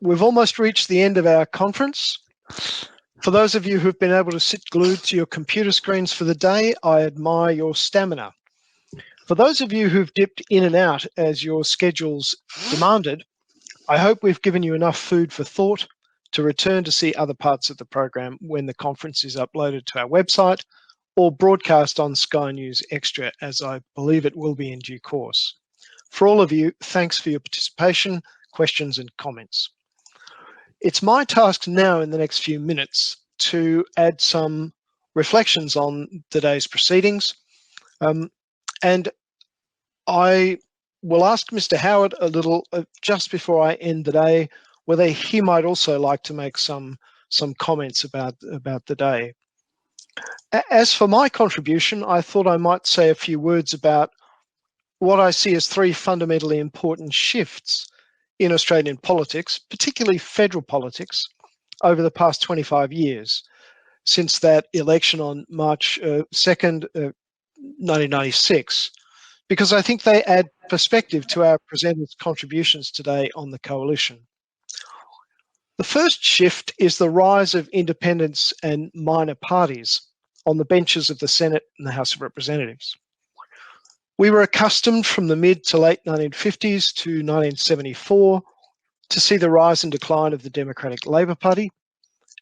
We've almost reached the end of our conference. For those of you who've been able to sit glued to your computer screens for the day, I admire your stamina. For those of you who've dipped in and out as your schedules demanded, I hope we've given you enough food for thought to return to see other parts of the program when the conference is uploaded to our website or broadcast on Sky News Extra, as I believe it will be in due course. For all of you, thanks for your participation, questions and comments. It's my task now in the next few minutes to add some reflections on today's proceedings. And I will ask Mr. Howard a little just before I end the day, whether he might also like to make some comments about the day. As for my contribution, I thought I might say a few words about what I see as three fundamentally important shifts in Australian politics, particularly federal politics, over the past 25 years, since that election on March 2nd, 1996, because I think they add perspective to our presenters' contributions today on the coalition. The first shift is the rise of independents and minor parties on the benches of the Senate and the House of Representatives. We were accustomed from the mid to late 1950s to 1974 to see the rise and decline of the Democratic Labor Party,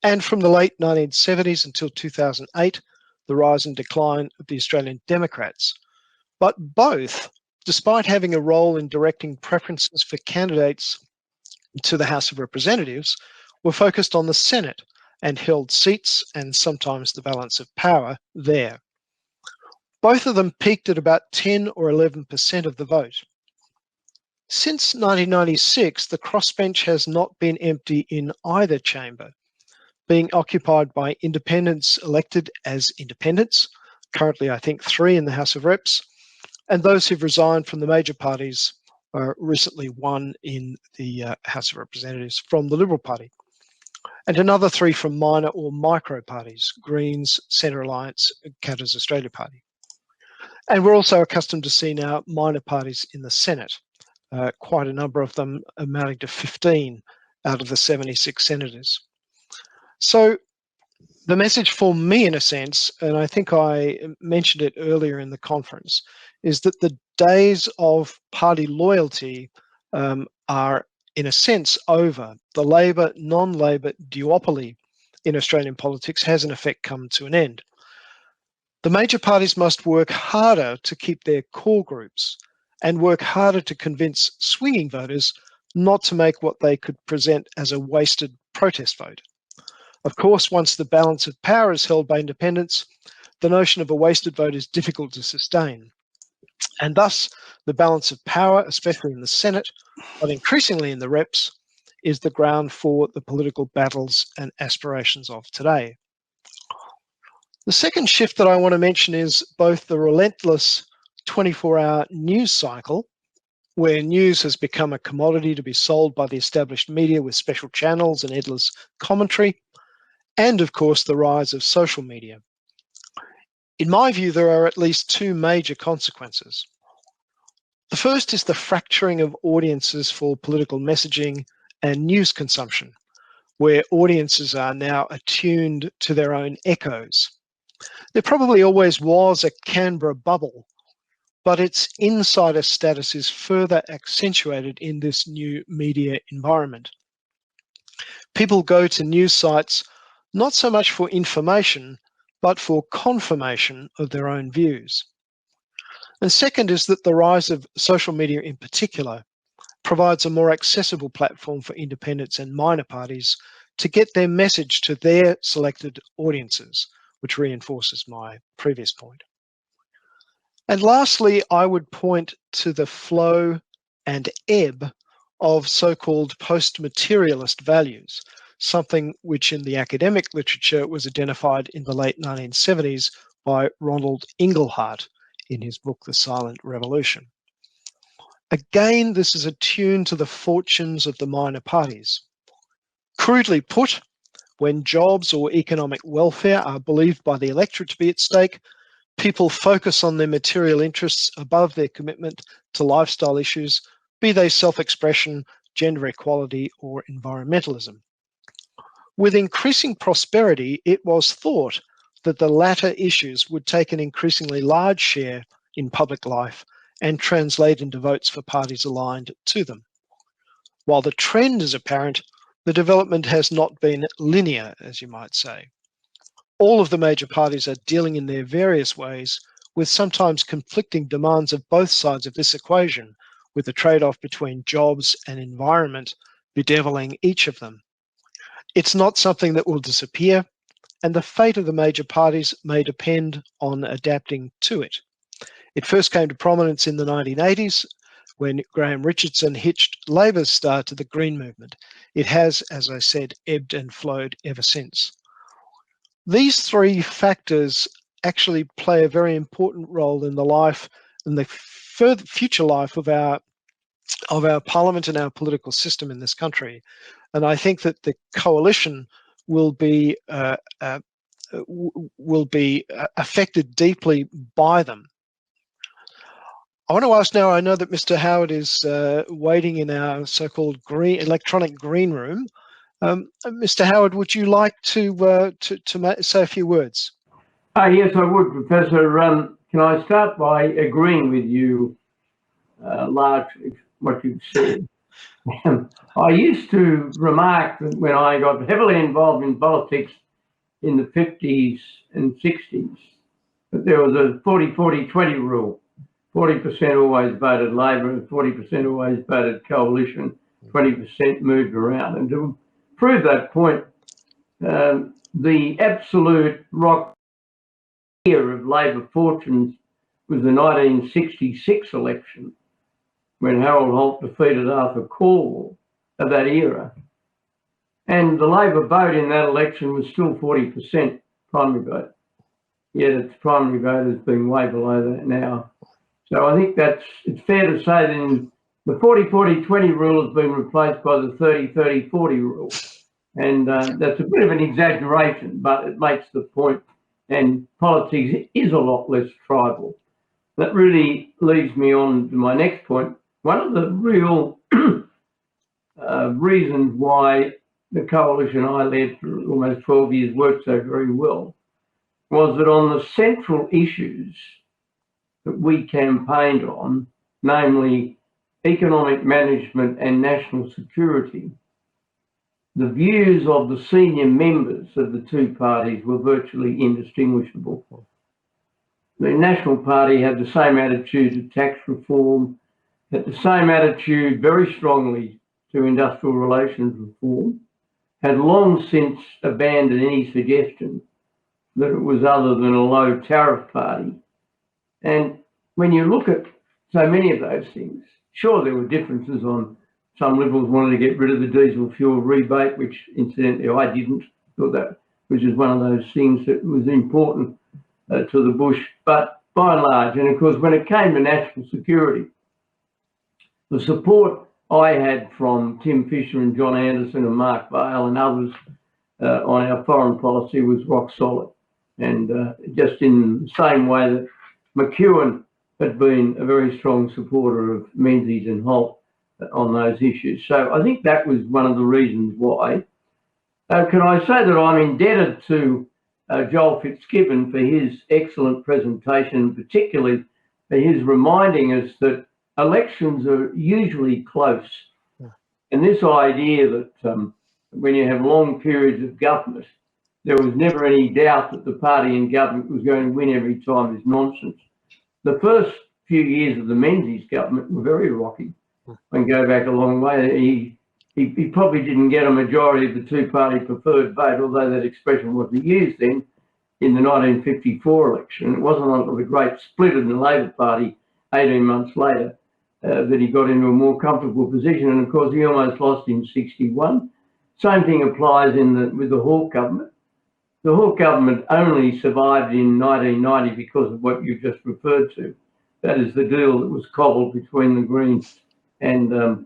and from the late 1970s until 2008, the rise and decline of the Australian Democrats. But both, despite having a role in directing preferences for candidates to the House of Representatives, were focused on the Senate and held seats and sometimes the balance of power there. Both of them peaked at about 10 or 11% of the vote. Since 1996, the crossbench has not been empty in either chamber, being occupied by independents elected as independents, currently I think 3 in the House of Reps, and those who've resigned from the major parties, recently 1 in the House of Representatives from the Liberal Party, and another 3 from minor or micro parties, Greens, Centre Alliance, Canada's Australia Party. And we're also accustomed to see now minor parties in the Senate, quite a number of them amounting to 15 out of the 76 senators. So the message for me, in a sense, and I think I mentioned it earlier in the conference, is that the days of party loyalty are, in a sense, over. The Labor, non-Labor duopoly in Australian politics has in effect come to an end. The major parties must work harder to keep their core groups and work harder to convince swinging voters not to make what they could present as a wasted protest vote. Of course, once the balance of power is held by independents, the notion of a wasted vote is difficult to sustain. And thus, the balance of power, especially in the Senate, but increasingly in the reps, is the ground for the political battles and aspirations of today. The second shift that I want to mention is both the relentless 24-hour news cycle, where news has become a commodity to be sold by the established media with special channels and endless commentary, and of course the rise of social media. In my view, there are at least 2 major consequences. The first is the fracturing of audiences for political messaging and news consumption, where audiences are now attuned to their own echoes. There probably always was a Canberra bubble, but its insider status is further accentuated in this new media environment. People go to news sites not so much for information, but for confirmation of their own views. And second is that the rise of social media in particular provides a more accessible platform for independents and minor parties to get their message to their selected audiences, which reinforces my previous point. And lastly, I would point to the flow and ebb of so-called post-materialist values, something which in the academic literature was identified in the late 1970s by Ronald Inglehart in his book, The Silent Revolution. Again, this is attuned to the fortunes of the minor parties. Crudely put, when jobs or economic welfare are believed by the electorate to be at stake, people focus on their material interests above their commitment to lifestyle issues, be they self-expression, gender equality, or environmentalism. With increasing prosperity, it was thought that the latter issues would take an increasingly large share in public life and translate into votes for parties aligned to them. While the trend is apparent, the development has not been linear, as you might say. All of the major parties are dealing in their various ways with sometimes conflicting demands of both sides of this equation, with the trade-off between jobs and environment bedeviling each of them. It's not something that will disappear, and the fate of the major parties may depend on adapting to it. It first came to prominence in the 1980s when Graham Richardson hitched Labor's start to the Green movement. It has, as I said, ebbed and flowed ever since. These three factors actually play a very important role in the life and the future life of our parliament and our political system in this country. And I think that the coalition will be affected deeply by them. I want to ask now, I know that Mr. Howard is waiting in our so-called electronic green room. Mr. Howard, would you like to say a few words? Yes, I would, Professor. Can I start by agreeing with you largely what you've said? I used to remark that when I got heavily involved in politics in the 50s and 60s, that there was a 40-40-20 rule. 40% always voted Labor and 40% always voted coalition, 20% moved around. And to prove that point, the absolute rock year of Labor fortunes was the 1966 election, when Harold Holt defeated Arthur Calwell of that era. And the Labor vote in that election was still 40% primary vote, yet its primary vote has been way below that now. So I think it's fair to say that the 40-40-20 rule has been replaced by the 30-30-40 rule. And that's a bit of an exaggeration, but it makes the point. And politics is a lot less tribal. That really leads me on to my next point. One of the real reasons why the coalition I led for almost 12 years worked so very well was that on the central issues that we campaigned on, namely economic management and national security, the views of the senior members of the two parties were virtually indistinguishable. The National Party had the same attitude to tax reform, had the same attitude very strongly to industrial relations reform, had long since abandoned any suggestion that it was other than a low tariff party. And when you look at so many of those things, sure, there were differences on some Liberals wanted to get rid of the diesel fuel rebate, which incidentally I didn't, thought that which is one of those things that was important to the Bush. But by and large, and of course, when it came to national security, the support I had from Tim Fisher and John Anderson and Mark Vaile and others on our foreign policy was rock solid. And just in the same way that McEwen had been a very strong supporter of Menzies and Holt on those issues. So I think that was one of the reasons why. Can I say that I'm indebted to Joel Fitzgibbon for his excellent presentation, particularly for his reminding us that elections are usually close. And this idea that when you have long periods of government, there was never any doubt that the party in government was going to win every time is nonsense. The first few years of the Menzies government were very rocky. I can go back a long way. He probably didn't get a majority of the two-party preferred vote, although that expression wasn't used then in the 1954 election. It wasn't until the great split in the Labor Party 18 months later that he got into a more comfortable position. And of course, he almost lost in 61. Same thing applies with the Hawke government. The Hawke government only survived in 1990 because of what you just referred to. That is the deal that was cobbled between the Greens and the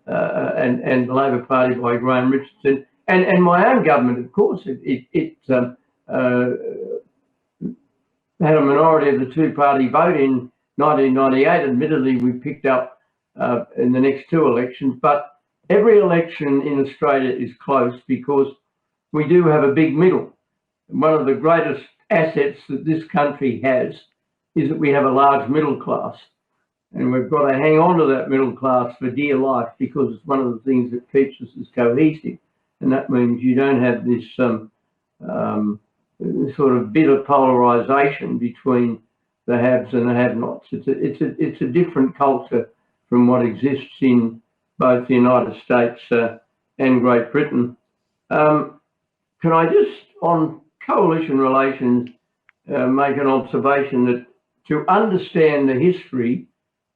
Labor Party by Graham Richardson, and my own government, of course, it had a minority of the two-party vote in 1998. Admittedly, we picked up in the next two elections. But every election in Australia is close because we do have a big middle. One of the greatest assets that this country has is that we have a large middle class. And we've got to hang on to that middle class for dear life because it's one of the things that keeps us as cohesive. And that means you don't have this sort of bitter polarisation between the haves and the have-nots. It's a different culture from what exists in both the United States and Great Britain. Can I just, on coalition relations, make an observation that to understand the history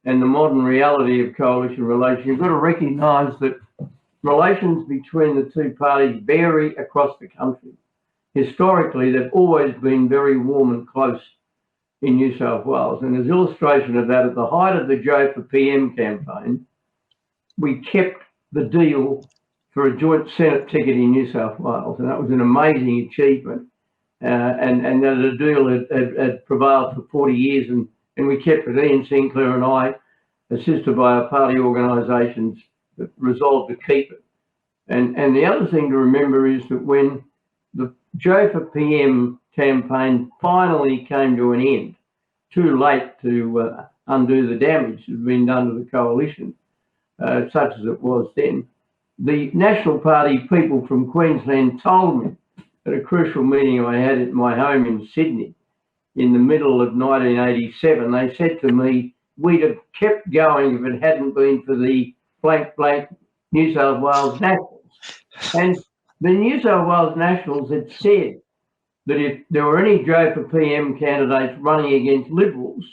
and the modern reality of coalition relations, you've got to recognise that relations between the two parties vary across the country. Historically, they've always been very warm and close in New South Wales. And as illustration of that, at the height of the Joe for PM campaign, we kept the deal for a joint Senate ticket in New South Wales. And that was an amazing achievement. And that the deal had prevailed for 40 years. And we kept it. Ian Sinclair and I, assisted by our party organisations, resolved to keep it. And the other thing to remember is that when the Joe for PM campaign finally came to an end, too late to undo the damage that had been done to the coalition, such as it was then, the National Party people from Queensland told me at a crucial meeting I had at my home in Sydney in the middle of 1987, they said to me, we'd have kept going if it hadn't been for the blank blank New South Wales Nationals. And the New South Wales Nationals had said that if there were any Joe for PM candidates running against Liberals,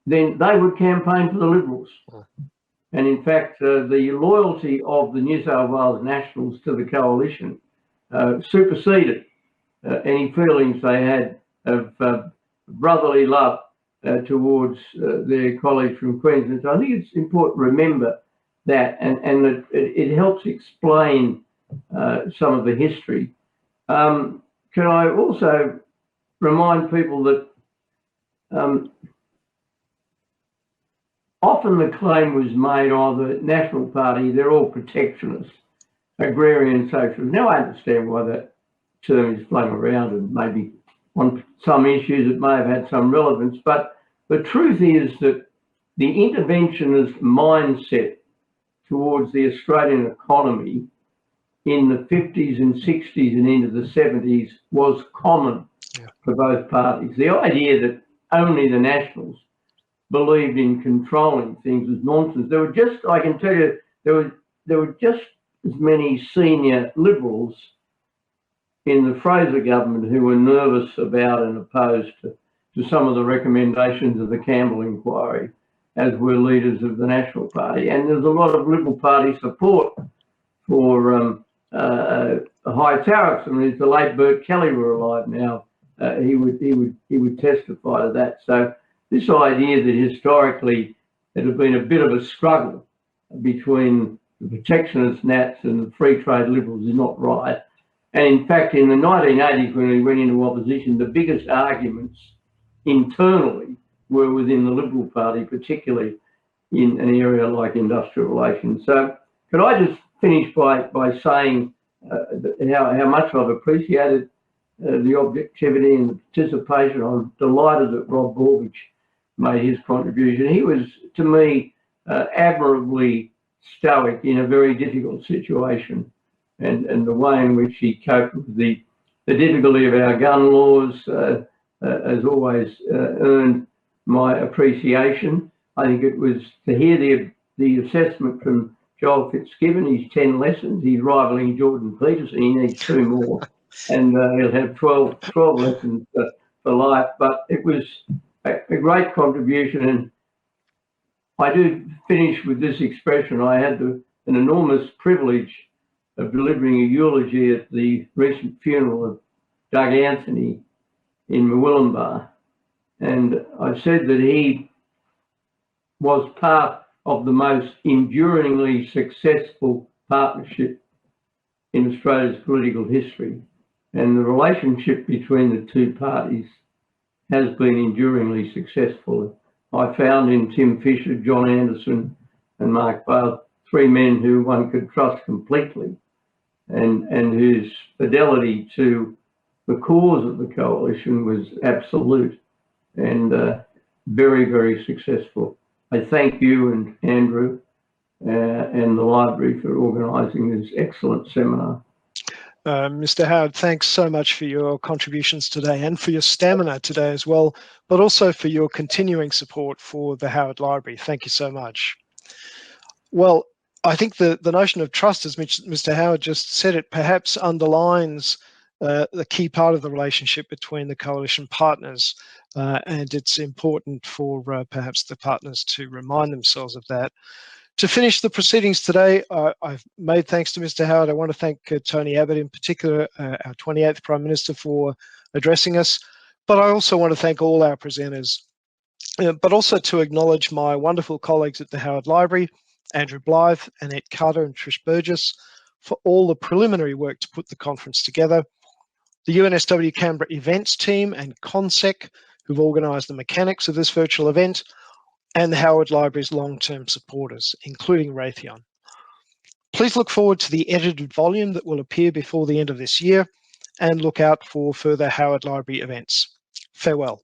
then they would campaign for the Liberals. And in fact, the loyalty of the New South Wales Nationals to the coalition superseded any feelings they had of brotherly love towards their colleagues from Queensland. So I think it's important to remember that, and that it helps explain some of the history. Can I also remind people that often the claim was made of the National Party, they're all protectionists, agrarian socialists. Now I understand why that term is flung around, and maybe on some issues it may have had some relevance, but the truth is that the interventionist mindset towards the Australian economy in the 50s and 60s and into the 70s was common for both parties. The idea that only the Nationals believed in controlling things was nonsense. There were just, I can tell you, there were just as many senior Liberals in the Fraser government who were nervous about and opposed to some of the recommendations of the Campbell inquiry as were leaders of the National Party. And there's a lot of Liberal Party support for high tariffs. I mean, if the late Bert Kelly were alive now, he would testify to that. So this idea that historically it had been a bit of a struggle between the protectionist Nats and the free trade Liberals is not right. And in fact, in the 1980s, when we went into opposition, the biggest arguments internally were within the Liberal Party, particularly in an area like industrial relations. So could I just finish by saying how much I've appreciated the objectivity and the participation. I'm delighted that Rob Borbage made his contribution. He was, to me, admirably stoic in a very difficult situation, and the way in which he coped with the difficulty of our gun laws has always earned my appreciation. I think it was to hear the assessment from Joel Fitzgibbon, his 10 lessons. He's rivaling Jordan Peterson. He needs 2 more, and he'll have 12 lessons for life. But it was a great contribution, and I do finish with this expression. I had an enormous privilege of delivering a eulogy at the recent funeral of Doug Anthony in Murwillumbah, and I said that he was part of the most enduringly successful partnership in Australia's political history, and the relationship between the two parties has been enduringly successful. I found in Tim Fisher, John Anderson and Mark Barth, three men who one could trust completely and whose fidelity to the cause of the coalition was absolute and very, very successful. I thank you and Andrew and the library for organising this excellent seminar. Mr. Howard, thanks so much for your contributions today and for your stamina today as well, but also for your continuing support for the Howard Library. Thank you so much. Well, I think the notion of trust, as Mr. Howard just said it, perhaps underlines the key part of the relationship between the coalition partners, and it's important for perhaps the partners to remind themselves of that. To finish the proceedings today, I've made thanks to Mr. Howard. I want to thank Tony Abbott in particular, our 28th Prime Minister, for addressing us. But I also want to thank all our presenters, but also to acknowledge my wonderful colleagues at the Howard Library, Andrew Blythe, Annette Carter and Trish Burgess, for all the preliminary work to put the conference together, the UNSW Canberra events team and CONSEC, who've organised the mechanics of this virtual event, and the Howard Library's long-term supporters, including Raytheon. Please look forward to the edited volume that will appear before the end of this year, and look out for further Howard Library events. Farewell.